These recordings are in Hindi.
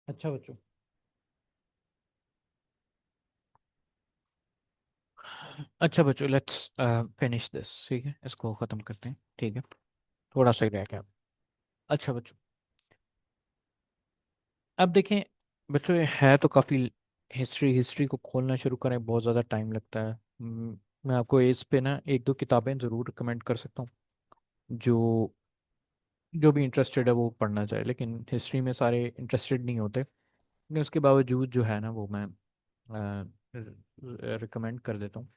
अच्छा बच्चों। अच्छा बच्चों, लेट्स फिनिश दिस। ठीक है, इसको ख़त्म करते हैं। ठीक है, थोड़ा सा ही रह गया। अच्छा बच्चों, अब देखें। बच्चों ये है तो काफ़ी हिस्ट्री हिस्ट्री को खोलना शुरू करें बहुत ज़्यादा टाइम लगता है। मैं आपको इस पे ना एक दो किताबें ज़रूर रिकमेंड कर सकता हूँ, जो जो भी इंटरेस्टेड है वो पढ़ना चाहे। लेकिन हिस्ट्री में सारे इंटरेस्टेड नहीं होते, लेकिन उसके बावजूद जो है ना वो मैं रिकमेंड कर देता हूँ।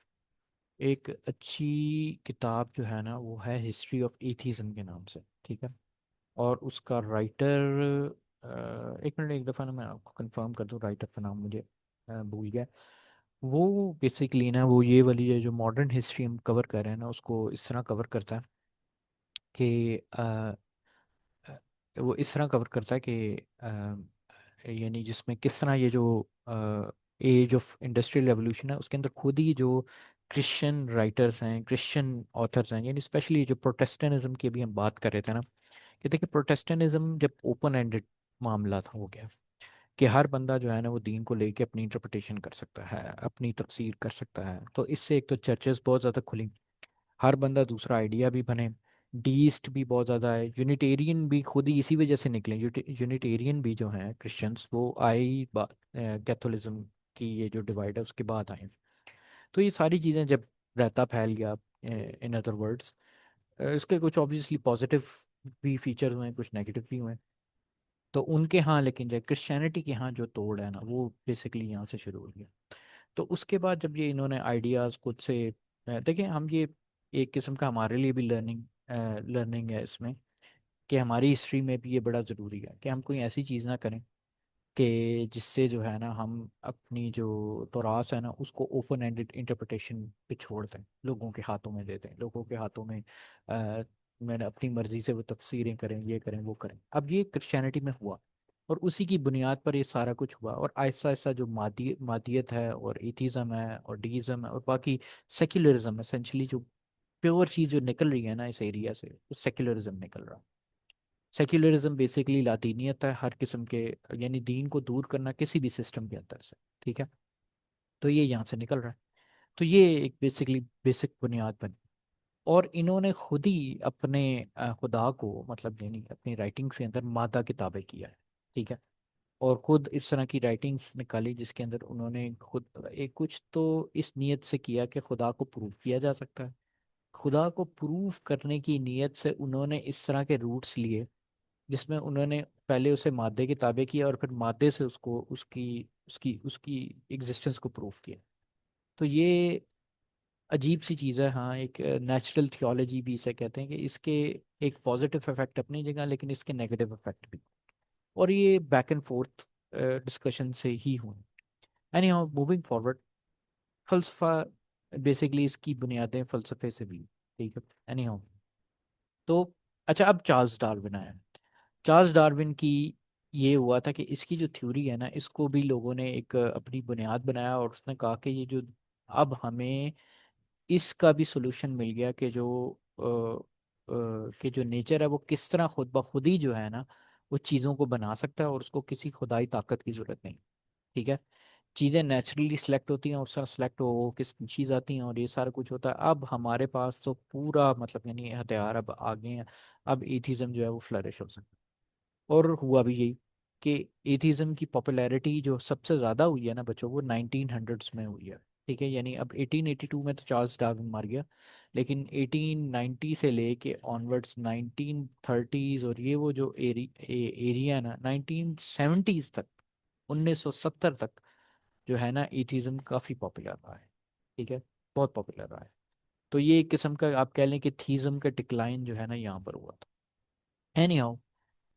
एक अच्छी किताब जो है ना वो है हिस्ट्री ऑफ एथीज्म के नाम से। ठीक है, और उसका राइटर, एक मिनट, एक दफ़ा ना मैं आपको कंफर्म कर दूँ, राइटर का नाम मुझे भूल गया। वो बेसिकली ना वो ये वाली जो मॉडर्न हिस्ट्री हम कवर कर रहे हैं ना उसको इस तरह कवर करता है कि वो इस तरह कवर करता है कि यानी जिसमें किस तरह ये जो एज ऑफ इंडस्ट्रियल रेवोल्यूशन है उसके अंदर खुद ही जो क्रिश्चियन राइटर्स हैं, क्रिश्चियन ऑथर्स हैं, यानी स्पेशली जो प्रोटेस्टेंटिज्म की अभी हम बात कर रहे थे ना, कि देखिए प्रोटेस्टेंटिज्म जब ओपन एंडेड मामला था हो गया कि हर बंदा जो है ना वो दीन को लेके अपनी इंटरप्रिटेशन कर सकता है, अपनी तफसीर कर सकता है, तो इससे एक तो चर्चेस बहुत ज़्यादा खुली, हर बंदा दूसरा आइडिया भी बने। डीइस्ट भी बहुत ज़्यादा है, यूनिटेरियन भी खुद ही इसी वजह से निकले। यूनिटेरियन भी जो हैं क्रिश्चियंस वो आए ही कैथोलिज्म की ये जो डिवाइड है उसके बाद आए। तो ये सारी चीज़ें जब रहता फैल गया, इन अदर वर्ड्स, इसके कुछ ऑब्वियसली पॉजिटिव भी फीचर हुए हैं, कुछ नेगेटिव भी हुए हैं। तो उनके यहाँ, लेकिन जो क्रिश्चियनिटी के यहाँ जो तोड़ है ना वो बेसिकली यहाँ से शुरू हुई है। तो उसके बाद जब ये इन्होंने आइडियाज़ खुद से, देखिए हम ये एक किस्म का हमारे लिए भी लर्निंग लर्निंग है इसमें, कि हमारी हिस्ट्री में भी ये बड़ा ज़रूरी है कि हम कोई ऐसी चीज़ ना करें कि जिससे जो है ना हम अपनी जो तौरास है ना उसको ओपन एंडेड इंटरप्रिटेशन पे छोड़ दें, लोगों के हाथों में दे दें, लोगों के हाथों में मैंने अपनी मर्जी से वो तफसीरें करें, ये करें वो करें। अब ये क्रिश्चियनिटी में हुआ और उसी की बुनियाद पर ये सारा कुछ हुआ, और आहिस्ता आहिस्ता जो मादियत है और एथिज़म है और डीइज़्म है और बाकी सेक्युलरिज्म, एसेंशली जो प्योर चीज़ जो निकल रही है ना इस एरिया से, वो सेक्युलरिज्म निकल रहा है। सेक्युलरिज्म बेसिकली लातीनियत है हर किस्म के, यानी दीन को दूर करना किसी भी सिस्टम के अंदर से। ठीक है, तो ये यहाँ से निकल रहा है। तो ये एक बेसिकली बेसिक बुनियाद बनी, और इन्होंने खुद ही अपने खुदा को, मतलब यानी अपनी राइटिंग्स के अंदर मादा किताबें किया है। ठीक है, और खुद इस तरह की राइटिंग्स निकाली जिसके अंदर उन्होंने खुद एक कुछ तो इस नीयत से किया कि खुदा को प्रूव किया जा सकता है। खुदा को प्रूव करने की नीयत से उन्होंने इस तरह के रूट्स लिए जिसमें उन्होंने पहले उसे मादे की ताबे किया और फिर मादे से उसको उसकी उसकी उसकी एग्जिस्टेंस को प्रूव किया। तो ये अजीब सी चीज़ है। हाँ, एक नेचुरल थियोलॉजी भी इसे कहते हैं कि इसके एक पॉजिटिव इफेक्ट अपनी जगह, लेकिन इसके नेगेटिव इफेक्ट भी, और ये बैक एंड फोर्थ डिस्कशन से ही हुए। एनी हाउ, मूविंग फॉरवर्ड, फलसफा बेसिकली इसकी बुनियादें फलसफे से भी। ठीक है, एनी हाउ, तो अच्छा, अब चार्ल्स डार्विन आया। चार्ल्स डार्विन की ये हुआ था कि इसकी जो थ्योरी है ना इसको भी लोगों ने एक अपनी बुनियाद बनाया, और उसने कहा कि ये जो अब हमें इसका भी सोल्यूशन मिल गया कि जो कि जो नेचर है वो किस तरह खुद ब खुद ही जो है ना वो चीज़ों को बना सकता है और उसको किसी खुदाई ताकत की ज़रूरत नहीं। ठीक है, चीज़ें नेचुरली सिलेक्ट होती हैं और सारा सिलेक्ट हो के स्पीशीज आती हैं और ये सारा कुछ होता है। अब हमारे पास तो पूरा मतलब यानी हथियार अब आगे हैं, अब एथिज्म जो है वो फ्लरिश हो सकता है। और हुआ भी यही कि एथिज्म की पॉपुलैरिटी जो सबसे ज़्यादा हुई है ना बच्चों, वो 1900s में हुई है। ठीक है, यानी अब 1882 में तो चार्ल्स डार्विन मार गया, लेकिन 1890 से लेके ऑनवर्ड्स 1930s, और ये वो जो एरिया है ना 1970s तक, 1970 तक जो है ना एथिज्म काफ़ी पॉपुलर रहा है। ठीक है, बहुत पॉपुलर रहा है। तो ये एक किस्म का आप कह लें कि थीज्म का डिक्लाइन जो है ना यहाँ पर हुआ था। एनी हाउ,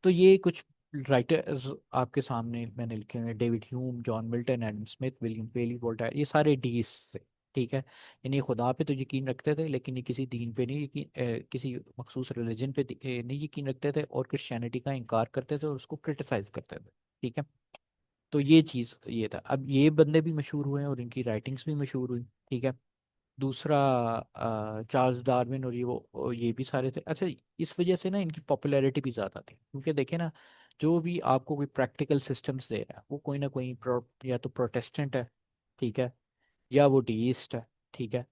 तो ये कुछ राइटर्स आपके सामने मैंने लिखे हुए हैं, David Hume, John Milton, Adam Smith, William पेली, वोल्टायर, ये सारे डीस से। ठीक है, यानी ये खुदा पे तो यकीन रखते थे लेकिन ये किसी दीन पे नहीं यकीन, किसी मखसूस रिलीजन पे नहीं यकीन रखते थे, और क्रिश्चियनिटी का इनकार करते थे और उसको क्रिटिसाइज करते थे। ठीक है, तो ये चीज़ ये था। अब ये बंदे भी मशहूर हुए और इनकी राइटिंग्स भी मशहूर हुई। ठीक है, दूसरा चार्ल्स डार्विन और ये वो ये भी सारे थे। अच्छा, इस वजह से ना इनकी पॉपुलैरिटी भी ज़्यादा थी, क्योंकि देखे ना जो भी आपको कोई प्रैक्टिकल सिस्टम्स दे रहा है वो कोई ना कोई या तो प्रोटेस्टेंट है, ठीक है, या वो डीइस्ट है, ठीक है,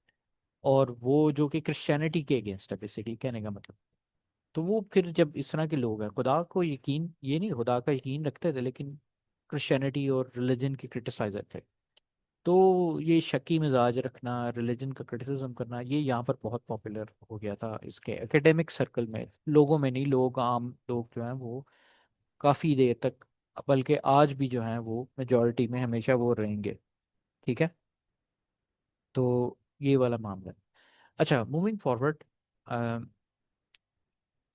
और वो जो कि क्रिश्चियनिटी के अगेंस्ट है बेसिकली, कहने का मतलब। तो वो फिर जब इस तरह के लोग हैं, खुदा को यकीन, ये नहीं खुदा का यकीन रखते थे लेकिन क्रिश्चियनिटी और रिलीजन के क्रिटिसाइजर थे, तो ये शकी मिजाज रखना, रिलीजन का क्रिटिसिज्म करना, ये यहाँ पर बहुत पॉपुलर हो गया था इसके एकेडमिक सर्कल में, लोगों में नहीं, लोग आम लोग जो हैं वो काफ़ी देर तक, बल्कि आज भी जो हैं वो मेजोरिटी में हमेशा वो रहेंगे, ठीक है। तो ये वाला मामला है। अच्छा, मूविंग फॉरवर्ड,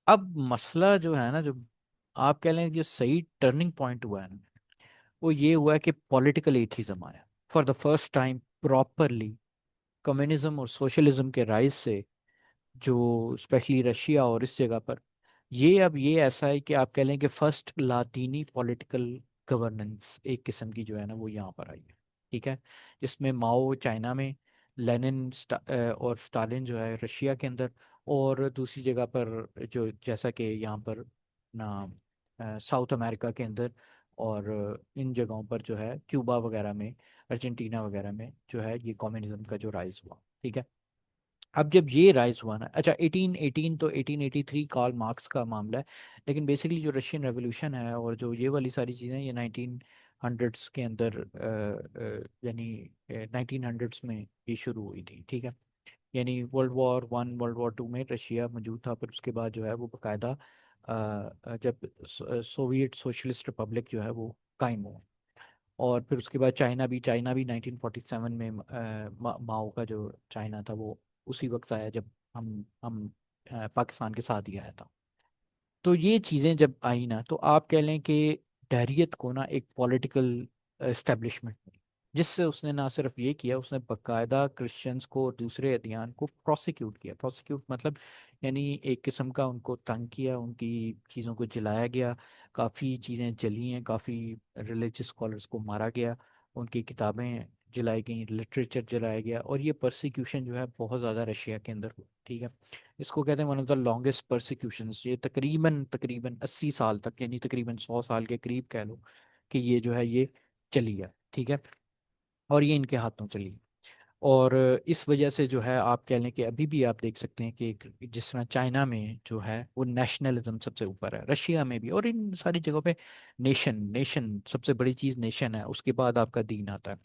अब मसला जो है ना, जो आप कह लें जो सही टर्निंग पॉइंट हुआ है ना, वो ये हुआ है कि पॉलिटिकल एथीज्म आया for the first time properly. Communism और सोशलिज्म के राइज से, जो स्पेशली रशिया और इस जगह पर, ये अब ये ऐसा है कि आप कह लें कि फर्स्ट लातीनी पॉलिटिकल गवर्नेंस एक किस्म की जो है ना वो यहाँ पर आई है, ठीक है, जिसमें माओ चाइना में, लेनिन और स्टालिन जो है रशिया के अंदर, और दूसरी जगह पर जो जैसा कि यहाँ पर ना साउथ अमेरिका के अंदर, और इन जगहों पर जो है क्यूबा वगैरह में, अर्जेंटीना वगैरह में जो है ये कम्युनिज्म का जो राइज हुआ, ठीक है। अब जब ये राइज हुआ ना, अच्छा 1818 तो 1883 कार्ल मार्क्स का मामला है, लेकिन बेसिकली जो रशियन रेवोल्यूशन है और जो ये वाली सारी चीज़ें ये 1900s के अंदर यानी 1900s में ये शुरू हुई थी, ठीक है। यानी वर्ल्ड वॉर 1 वर्ल्ड वॉर 2 में रशिया मौजूद था, पर उसके बाद जो है वो बकायदा जब सोवियत सोशलिस्ट रिपब्लिक जो है वो कायम हुआ, और फिर उसके बाद चाइना भी 1947 में माओ का जो चाइना था वो उसी वक्त आया जब हम पाकिस्तान के साथ ही आया था। तो ये चीज़ें जब आई ना, तो आप कह लें कि दहरियत को ना एक पॉलिटिकल एस्टेब्लिशमेंट मिली, जिससे उसने ना सिर्फ ये किया, उसने बाकायदा क्रिश्चियंस को और दूसरे अदियान को प्रोसिक्यूट किया। प्रोसिक्यूट मतलब यानी एक किस्म का उनको तंग किया, उनकी चीज़ों को जलाया गया, काफ़ी चीज़ें जली हैं, काफ़ी रिलीजियस स्कॉलर्स को मारा गया, उनकी किताबें जलाई गई, लिटरेचर जलाया गया, और ये परसिक्यूशन जो है बहुत ज़्यादा रशिया के अंदर हुई, ठीक है। इसको कहते हैं वन ऑफ द लॉन्गेस्ट परसिक्यूशंस। ये तकरीबन तकरीबन 80 साल तक, यानी तकरीबन 100 साल के करीब कह लो कि ये जो है ये चली है, ठीक है, और ये इनके हाथों चली। और इस वजह से जो है आप कह लें कि अभी भी आप देख सकते हैं कि जिस तरह चाइना में जो है वो नेशनलिज्म सबसे ऊपर है, रशिया में भी, और इन सारी जगहों पे नेशन नेशन सबसे बड़ी चीज़ नेशन है, उसके बाद आपका दीन आता है।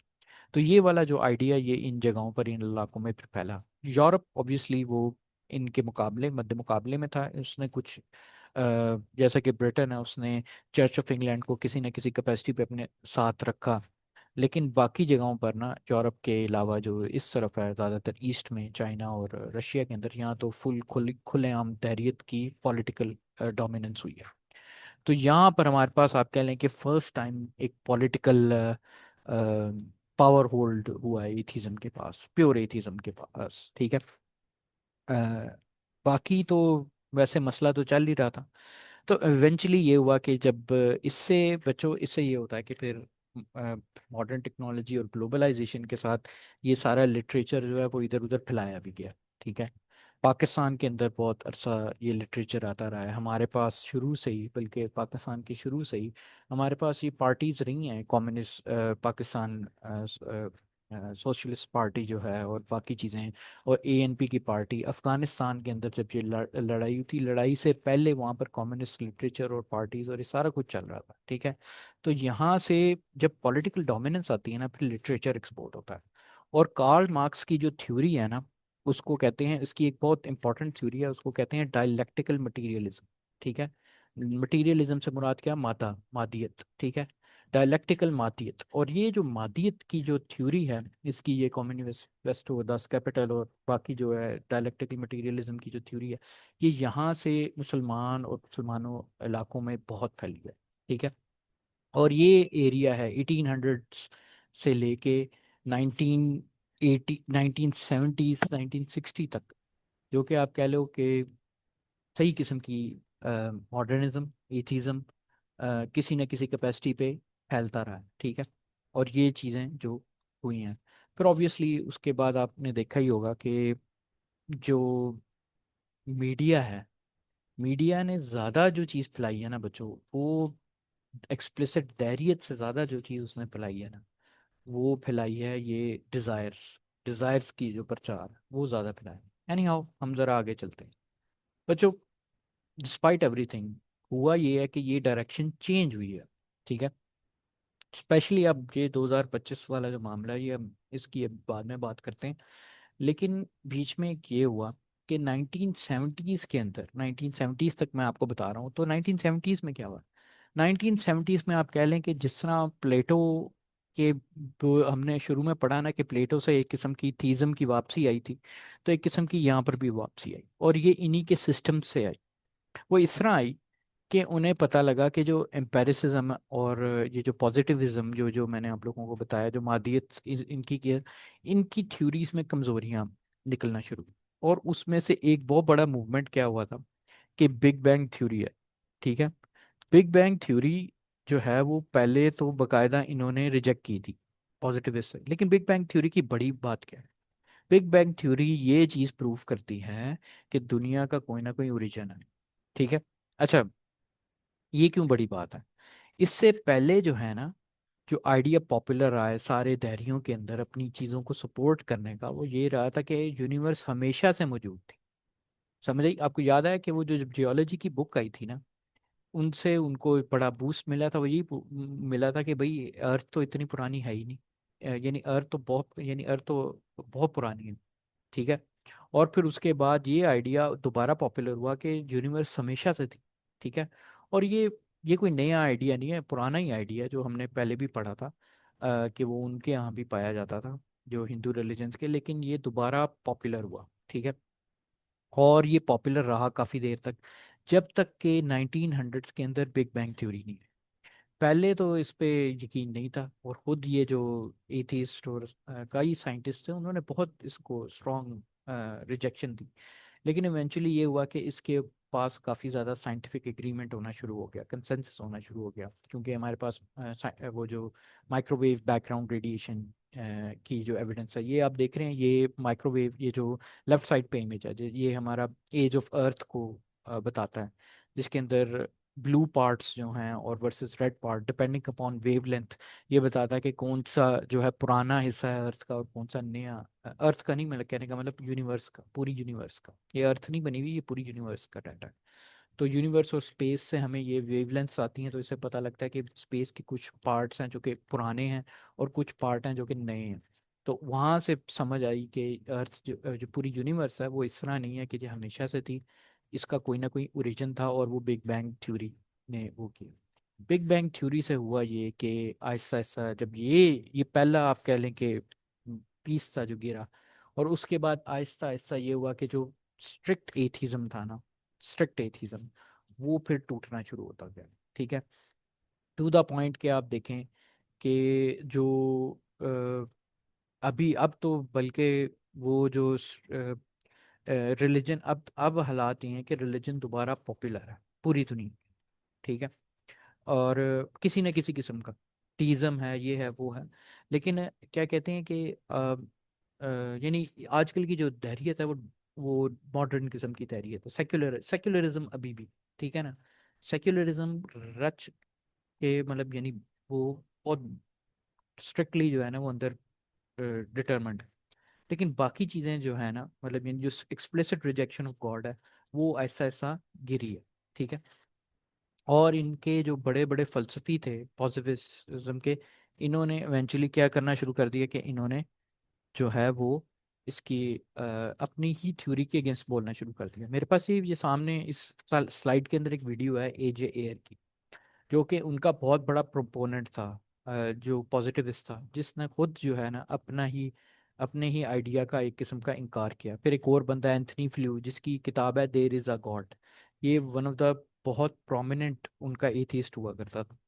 तो ये वाला जो आइडिया ये इन जगहों पर, इन इलाकों में फिर फैला। यूरोप ऑब्वियसली वो इनके मुकाबले मध्य मुकाबले में था, उसने कुछ जैसा कि ब्रिटेन है, उसने चर्च ऑफ इंग्लैंड को किसी न किसी कैपेसिटी पे अपने साथ रखा। लेकिन बाकी जगहों पर ना, यूरोप के अलावा जो इस तरफ है ज़्यादातर ईस्ट में, चाइना और रशिया के अंदर, यहाँ तो फुल खुलेआम तहरीत की पॉलिटिकल डोमिनेंस हुई है। तो यहाँ पर हमारे पास आप कह लें कि फर्स्ट टाइम एक पॉलिटिकल पावर होल्ड हुआ है एथीज्म के पास, प्योर एथीज्म के पास, ठीक है। अ, बाकी तो वैसे मसला तो चल ही रहा था। तो इवेंचुअली ये हुआ कि जब इससे बच्चों, इससे ये होता है कि फिर मॉडर्न टेक्नोलॉजी और ग्लोबलाइजेशन के साथ ये सारा लिटरेचर जो है वो इधर उधर फैलाया भी गया, ठीक है। पाकिस्तान के अंदर बहुत अरसा ये लिटरेचर आता रहा है, हमारे पास शुरू से ही, बल्कि पाकिस्तान की शुरू से ही हमारे पास ये पार्टीज रही हैं, कम्युनिस्ट पाकिस्तान सोशलिस्ट पार्टी जो है और बाकी चीज़ें, और एएनपी की पार्टी। अफगानिस्तान के अंदर जब ये लड़ाई हुई थी, लड़ाई से पहले वहाँ पर कम्युनिस्ट लिटरेचर और पार्टीज और ये सारा कुछ चल रहा था, ठीक है। तो यहाँ से जब पॉलिटिकल डोमिनेंस आती है ना, फिर लिटरेचर एक्सपोर्ट होता है। और कार्ल मार्क्स की जो थ्योरी है ना, उसको कहते हैं, इसकी एक बहुत इंपॉर्टेंट थ्योरी है, उसको कहते हैं डायलेक्टिकल मटीरियलिज्म, ठीक है। मटीरियलिज्म से मुराद क्या, मादा मादियत, ठीक है, डायलेक्टिकल मादियत। और ये जो मादियत की जो थ्योरी है इसकी, ये कम्युनिस्ट वेस्टो दस कैपिटल और बाकी जो है डायलेक्टिकल मटीरियलिज्म की जो थ्योरी है, ये यहाँ से मुसलमान और मुसलमानों इलाकों में बहुत फैली है, ठीक है। और ये एरिया है 1800s से लेके 1980 1970s 1960 तक, जो कि आप कह लो कि सही किस्म की मॉडर्निज्म, एथिज्म किसी न किसी कैपेसिटी पे फैलता रहा है, ठीक है। और ये चीज़ें जो हुई हैं, फिर ऑब्वियसली उसके बाद आपने देखा ही होगा कि जो मीडिया है, मीडिया ने ज़्यादा जो चीज़ फैलाई है ना बच्चों, वो एक्सप्लिसिट दैरियत से ज़्यादा जो चीज़ उसने फैलाई है ना, वो फैलाई है ये डिज़ायर्स। डिज़ायर्स की जो प्रचार है वो ज़्यादा फैलाई है। एनी हाउ, हम ज़रा आगे चलते हैं बच्चों। डिस्पाइट एवरीथिंग, हुआ ये है कि ये डायरेक्शन चेंज हुई है, ठीक है। स्पेशली अब ये 2025 वाला जो मामला है, ये हम इसकी अब बाद में बात करते हैं। लेकिन बीच में एक ये हुआ कि 1970s के अंदर, 1970s तक मैं आपको बता रहा हूँ, तो 1970s में क्या हुआ। 1970s में आप कह लें कि जिस तरह प्लेटो के, जो हमने शुरू में पढ़ा ना कि प्लेटो से एक किस्म की थीज़म की वापसी आई थी, तो एक किस्म की यहाँ पर भी वापसी आई, और ये इन्हीं के सिस्टम से आई। वो इस तरह आई कि उन्हें पता लगा कि जो एम्पेरिसिज्म और ये जो पॉजिटिविज्म, जो जो मैंने आप लोगों को बताया, जो मादियत इनकी थ्योरीज में कमजोरियां निकलना शुरू हुई। और उसमें से एक बहुत बड़ा मूवमेंट क्या हुआ था कि बिग बैंग थ्योरी है, ठीक है। बिग बैंग थ्योरी जो है वो पहले तो बकायदा इन्होंने रिजेक्ट की थी पॉजिटिविस्ट से। लेकिन बिग बैंग थ्योरी की बड़ी बात क्या है, बिग बैंग थ्योरी ये चीज प्रूव करती है कि दुनिया का कोई ना कोई ओरिजिन है, ठीक है। अच्छा, ये क्यों बड़ी बात है। इससे पहले जो है ना, जो आइडिया पॉपुलर रहा है सारे धैर्यों के अंदर अपनी चीज़ों को सपोर्ट करने का, वो ये रहा था कि यूनिवर्स हमेशा से मौजूद थी। समझ आई? आपको याद है कि वो जो जियोलॉजी की बुक आई थी ना, उनसे उनको एक बड़ा बूस्ट मिला था। वो यही मिला था कि भाई अर्थ तो इतनी पुरानी है ही नहीं। यानी अर्थ तो बहुत पुरानी है, ठीक है। और फिर उसके बाद ये आइडिया दोबारा पॉपुलर हुआ कि यूनिवर्स हमेशा से थी, ठीक है। और ये कोई नया आइडिया नहीं है, पुराना ही आइडिया है जो हमने पहले भी पढ़ा था, कि वो उनके यहाँ भी पाया जाता था, जो हिंदू रिलीजन्स के। लेकिन ये दोबारा पॉपुलर हुआ, ठीक है। और ये पॉपुलर रहा काफ़ी देर तक, जब तक कि 1900s के अंदर बिग बैंग थ्योरी नहीं। पहले तो इस पे यकीन नहीं था, और खुद ये जो एथिस्ट और कई साइंटिस्ट थे, उन्होंने बहुत इसको स्ट्रॉन्ग रिजेक्शन दी। लेकिन इवेंचुअली ये हुआ कि इसके पास काफ़ी ज़्यादा साइंटिफिक एग्रीमेंट होना शुरू हो गया, कंसेंसस होना शुरू हो गया, क्योंकि हमारे पास वो जो माइक्रोवेव बैकग्राउंड रेडिएशन की जो एविडेंस है, ये आप देख रहे हैं, ये माइक्रोवेव, ये जो लेफ्ट साइड पे इमेज है, ये हमारा एज ऑफ अर्थ को बताता है, जिसके अंदर ब्लू पार्ट्स जो हैं और versus red part depending upon wavelength, ये बताता है कि कौन सा जो है पुराना हिस्सा है अर्थ का और कौन सा नया। अर्थ का नहीं, मतलब कहने का मतलब यूनिवर्स का, पूरी यूनिवर्स का, ये अर्थ नहीं बनी हुई, ये पूरी यूनिवर्स का डाटा है। तो यूनिवर्स और स्पेस से हमें ये वेवलेंथ्स आती हैं, तो इससे पता लगता है कि स्पेस के कुछ पार्ट्स हैं जो कि पुराने हैं और कुछ पार्ट हैं जो कि नए हैं। तो वहाँ से समझ आई कि अर्थ जो पूरी यूनिवर्स है वो इस तरह नहीं है कि जो हमेशा से थी, इसका कोई ना कोई ओरिजिन था, और वो बिग बैंग थ्योरी ने वो किया। बिग बैंग थ्योरी से हुआ ये कि आहिस्ता आहिस्ता जब ये पहला आप कह लें कि पीस था जो गिरा, और उसके बाद आहिस्ता आहिस्ता ये हुआ कि जो स्ट्रिक्ट एथिज्म था ना, स्ट्रिक्ट एथिज्म, वो फिर टूटना शुरू होता गया, ठीक है। टू द पॉइंट कि आप देखें कि जो अभी अब तो बल्कि वो जो रिलीजन, अब हालात ये हैं कि रिलीजन दोबारा पॉपुलर है पूरी दुनिया में, ठीक है। और किसी न किसी किस्म का टीज़म है, ये है वो है। लेकिन क्या कहते हैं कि यानी आजकल की जो तहरीत है वो मॉडर्न किस्म की तहरीत है, सेक्युलरिज्म अभी भी, ठीक है ना। सेक्युलरिज्म रच के मतलब यानी वो बहुत स्ट्रिक्टली जो है ना वो अंदर डिटर्मेंट। लेकिन बाकी चीज़ें जो है ना, मतलब यानी जो एक्सप्लिसिट रिजेक्शन ऑफ गॉड है, वो ऐसा ऐसा गिरी है, ठीक है। और इनके जो बड़े बड़े फलसफी थे पॉजिटिविज्म के, इन्होंने इवेंचुअली क्या करना शुरू कर दिया कि इन्होंने जो है वो इसकी अपनी ही थ्योरी के अगेंस्ट बोलना शुरू कर दिया। मेरे पास ये सामने इस स्लाइड के अंदर एक वीडियो है एजे एयर की, जो कि उनका बहुत बड़ा प्रोपोनेंट था, जो पॉजिटिविस्ट था, जिसने खुद जो है ना अपने ही आइडिया का एक किस्म का इनकार किया। फिर एक और बंदा एंथनी फ्लू, जिसकी किताब है देयर इज अ गॉड, ये वन ऑफ द बहुत प्रोमिनेंट उनका एथिस्ट हुआ करता था।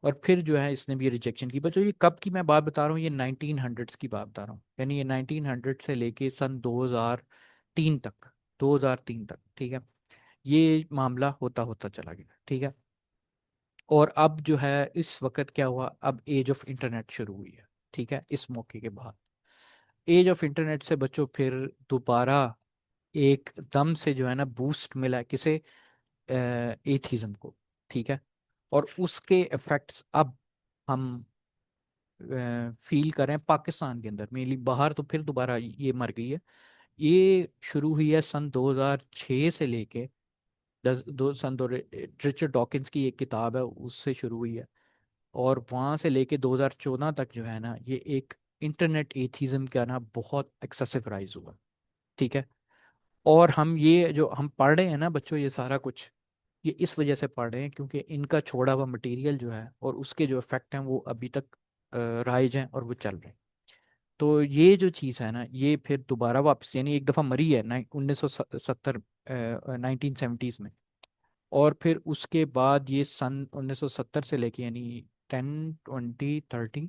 और फिर जो है इसने भी रिजेक्शन की। बच्चों ये कब की मैं बात बता रहा हूँ, ये 1900s की बात बता रहा हूँ, यानी ये 1900 से लेके सन 2003 तक, 2003 तक, ठीक है। ये मामला होता होता चला गया, ठीक है। और अब जो है इस वक्त क्या हुआ, अब एज ऑफ इंटरनेट शुरू हुई है, ठीक है। इस मौके के बाद एज ऑफ इंटरनेट से बच्चों फिर दोबारा एक दम से जो है ना बूस्ट मिला है, किसे, एथिज्म को, ठीक है। और उसके इफेक्ट्स अब हम फील कर रहे हैं पाकिस्तान के अंदर मेनली। बाहर तो फिर दोबारा ये मर गई है। ये शुरू हुई है सन 2006 से लेके दस दो सन दो रिचर्ड डॉकिंस की एक किताब है, उससे शुरू हुई है। और वहाँ से लेके 2014 तक जो है ना, ये एक इंटरनेट एथिज्म का ना बहुत एक्सेसिव राइज हुआ। ठीक है। और हम ये जो हम पढ़ रहे हैं ना बच्चों, ये सारा कुछ ये इस वजह से पढ़ रहे हैं क्योंकि इनका छोड़ा हुआ मटेरियल जो है और उसके जो इफेक्ट हैं वो अभी तक राइज हैं और वो चल रहे हैं। तो ये जो चीज़ है ना, ये फिर दोबारा वापस, यानी एक दफ़ा मरी है 1970 1970s में। और फिर उसके बाद ये सन 1970 से लेके यानी 10 20 30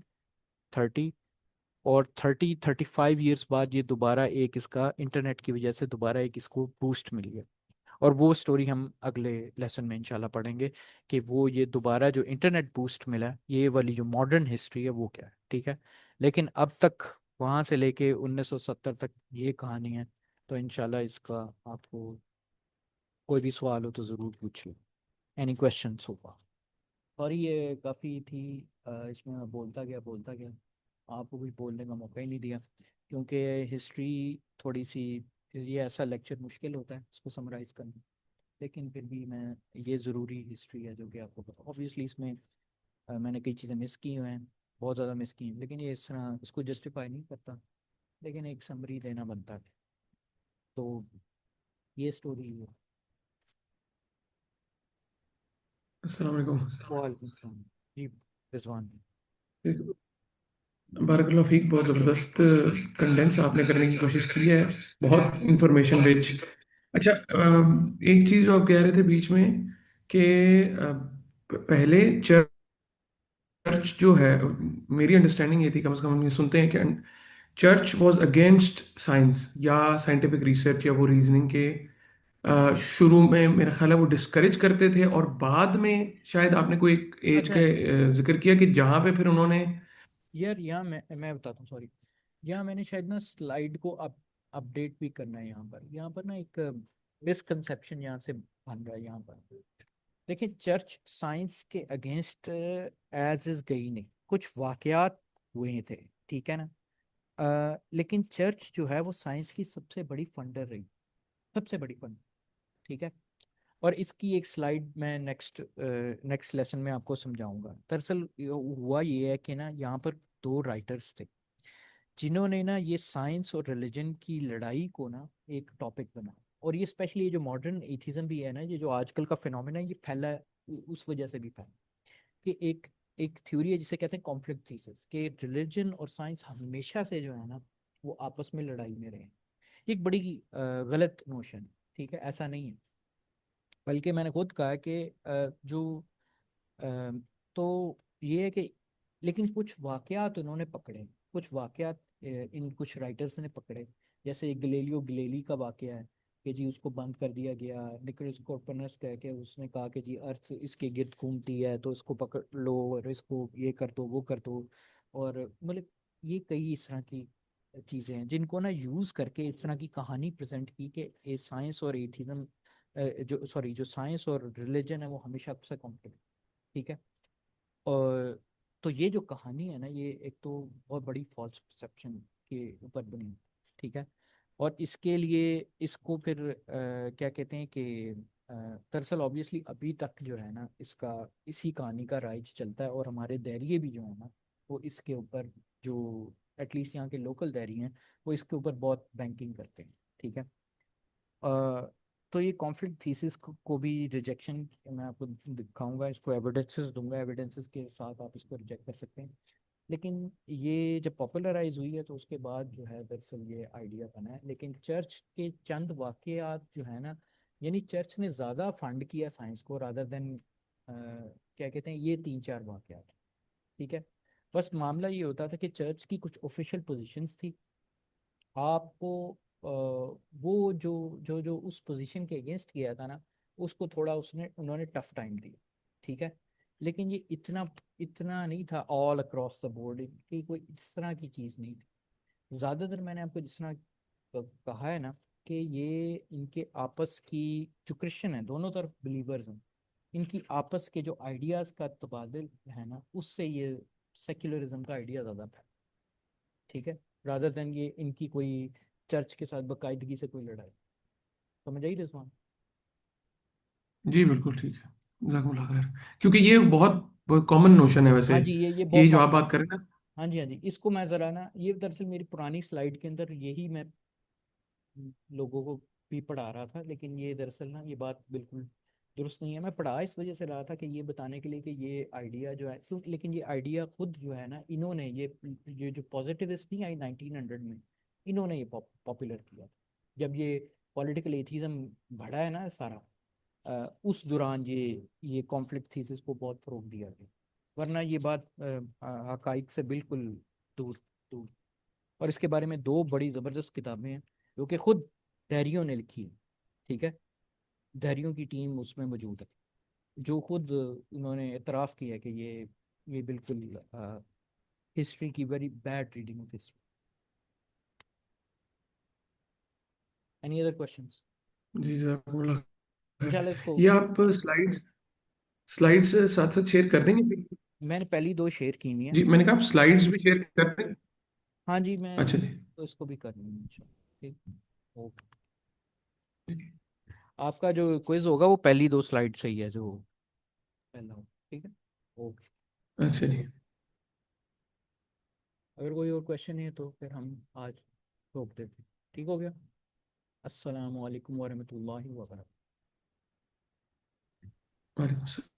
30 और 35 ईयर्स बाद ये दोबारा एक इसका इंटरनेट की वजह से दोबारा एक इसको बूस्ट मिली है। और वो स्टोरी हम अगले लेसन में इंशाल्लाह पढ़ेंगे कि वो ये दोबारा जो इंटरनेट बूस्ट मिला है, ये वाली जो मॉडर्न हिस्ट्री है वो क्या है। ठीक है। लेकिन अब तक वहाँ से लेके 1970 तक ये कहानी है। तो इंशाल्लाह इसका आपको कोई भी सवाल हो तो ज़रूर पूछिए। एनी क्वेश्चन सो फार? और ये काफ़ी थी, इसमें मैं बोलता गया, आपको भी बोलने का मौका ही नहीं दिया। क्योंकि हिस्ट्री थोड़ी सी, ये ऐसा लेक्चर मुश्किल होता है इसको समराइज़ करना। लेकिन फिर भी मैं, ये ज़रूरी हिस्ट्री है जो कि आपको पता, ऑब्वियसली इसमें मैंने कई चीज़ें मिस की हुई हैं, बहुत ज़्यादा मिस की हैं, लेकिन ये इस तरह इसको जस्टिफाई नहीं करता। लेकिन एक समरी देना बनता है। तो ये स्टोरी है। अस्सलाम वालेकुम। वालेकुम सलाम जी, रिजवान। बारकल्लाह फीक, बहुत ज़बरदस्त कंडेंस आपने करने की कोशिश की है, बहुत इंफॉर्मेशन रिच। अच्छा, एक चीज़ जो आप कह रहे थे बीच में कि पहले चर्च जो है, मेरी अंडरस्टैंडिंग ये थी, कम से कम हम ये सुनते हैं कि चर्च वाज अगेंस्ट साइंस या साइंटिफिक रिसर्च या वो रीजनिंग के शुरू में मेरा ख्याल है वो डिस्करेज करते थे, और बाद में शायद आपने कोई एक एज अच्छा का जिक्र किया कि जहाँ पे फिर उन्होंने। यार, यहाँ मैं बताता हूँ, सॉरी। यहाँ मैंने शायद ना स्लाइड को अपडेट भी करना है। यहाँ पर ना एक मिसकंसेप्शन यहाँ से बन रहा है यहाँ पर। देखिए, चर्च साइंस के अगेंस्ट एज इज गई नहीं, कुछ वाकयात हुए थे। ठीक है ना। लेकिन चर्च जो है वो साइंस की सबसे बड़ी फंडर रही, सबसे बड़ी फंडर। ठीक है। और इसकी एक स्लाइड मैं नेक्स्ट लेसन में आपको समझाऊंगा। दरअसल हुआ ये है कि ना, यहाँ पर दो राइटर्स थे जिन्होंने ना ये साइंस और रिलीजन की लड़ाई को ना एक टॉपिक बना। और ये स्पेशली ये जो मॉडर्न एथिज्म भी है ना, ये जो आजकल का फिनोमेना है, ये फैला है उस वजह से भी फैला कि एक एक थ्योरी है जिसे कहते हैं कॉन्फ्लिक्ट थीसिस, कि रिलीजन और साइंस हमेशा से जो है ना वो आपस में लड़ाई में रहे। ये एक बड़ी गलत नोशन है। ठीक है, ऐसा नहीं है। बल्कि मैंने खुद कहा कि जो अ, तो ये है कि, लेकिन कुछ वाकयात उन्होंने पकड़े, कुछ वाकयात इन कुछ राइटर्स ने पकड़े। जैसे गलेलियो गलेली का वाकया है कि जी उसको बंद कर दिया गया, निकोलस कोपरनिकस कह के उसने कहा कि जी अर्थ इसके गिर्द घूमती है तो इसको पकड़ लो और इसको ये कर दो वो कर दो। और मतलब ये कई इस तरह की चीज़ें हैं जिनको ना यूज़ करके इस तरह की कहानी प्रेजेंट की कि ये साइंस और एथिज्म, जो सॉरी जो साइंस और रिलीजन है वो हमेशा से कॉन्फ्लिक्ट। ठीक है। और तो ये जो कहानी है ना, ये एक तो बहुत बड़ी फॉल्स परसेप्शन के ऊपर बनी है। ठीक है। और इसके लिए इसको फिर क्या कहते हैं कि दरअसल ऑब्वियसली अभी तक जो है ना इसका, इसी कहानी का राइज चलता है। और हमारे दैरिये भी जो है ना वो इसके ऊपर, जो एटलीस्ट यहाँ के लोकल दैरिये हैं, वो इसके ऊपर बहुत बैंकिंग करते हैं। ठीक है। तो ये कॉन्फ्लिक्ट थीसिस को भी रिजेक्शन मैं आपको दिखाऊंगा, इसको एविडेंसेस दूंगा, एविडेंसेस के साथ आप इसको रिजेक्ट कर सकते हैं। लेकिन ये जब पॉपुलराइज हुई है तो उसके बाद जो है दरअसल ये आइडिया बना है। लेकिन चर्च के चंद वाकयात जो है ना, यानी चर्च ने ज़्यादा फंड किया साइंस को रादर देन क्या कहते हैं ये तीन चार वाकयात। ठीक है। बस मामला ये होता था कि चर्च की कुछ ऑफिशियल पोजीशंस थी। आपको वो जो जो जो उस पोजीशन के अगेंस्ट किया था ना, उसको थोड़ा उसने उन्होंने टफ टाइम दिया। ठीक है। लेकिन ये इतना इतना नहीं था ऑल अक्रॉस द बोर्ड कि कोई इस तरह की चीज़ नहीं थी। ज़्यादातर मैंने आपको जिस तरह कहा है ना कि ये इनके आपस की, जो क्रिश्चियन है दोनों तरफ बिलीवर्स हैं, इनकी आपस के जो आइडियाज का तबादल है ना, उससे ये सेक्युलरिज्म का आइडिया ज़्यादा था। ठीक है, रादर देन ये इनकी कोई चर्च के साथ बाकायदगी से कोई लड़ाई। समझ आई रिजवान? जी बिल्कुल ठीक है, जज़ाकुमुल्लाह खैर। क्योंकि ये बहुत कॉमन नोशन है वैसे, हाँ जी, ये ये बहुत जो आप पॉपुलर। बात कर रहे हैं ना। हाँ जी, हाँ जी, इसको मैं ज़रा ना, ये दरअसल मेरी पुरानी स्लाइड के अंदर यही मैं लोगों को भी पढ़ा रहा था, लेकिन ये दरअसल ना ये बात बिल्कुल दुरुस्त नहीं है। मैं पढ़ा इस वजह से रहा था कि ये बताने के लिए कि ये आइडिया जो है लेकिन ये आइडिया खुद जो है ना, इन्होंने ये जो पॉजिटिविस्ट नहीं आई 1900 में, इन्होंने ये पॉपुलर किया था। जब ये पॉलिटिकल एथीज्म बढ़ा है ना सारा, उस दौरान ये कॉन्फ्लिक्ट थीसिस को बहुत फरोग दिया गया। वरना ये बात हकाइक से बिल्कुल दूर दूर। और इसके बारे में दो बड़ी ज़बरदस्त किताबें हैं जो कि खुद धैर्यों ने लिखी है। ठीक है, धैर्यों की टीम उसमें मौजूद है, जो खुद उन्होंने इतराफ़ किया कि ये बिल्कुल हिस्ट्री की very bad reading of history. Any other questions? जी जज़ाकुमुल्लाह खैर। इंशाल्लाह इसको ये आप स्लाइड्स स्लाइड्स साथ साथ शेयर कर देंगे फिर? मैंने पहली दो शेयर की हुई हैं। जी मैंने कहा आप स्लाइड्स भी शेयर कर देंगे। हाँ जी, मैं अच्छा जी। तो इसको भी कर लूँगी इंशाल्लाह। ठीक, ओके। आपका जो क्विज होगा वो पहली दो स्लाइड से ही है, जो पहला हो। ठीक है, ओके। अच्छा जी। अगर कोई और क्वेश्चन है तो फिर हम आज रोक देते हैं। ठीक हो गया। अस्सलाम वालेकुम वरहमतुल्लाहि वबरकातुहू। वालेकुम सलाम।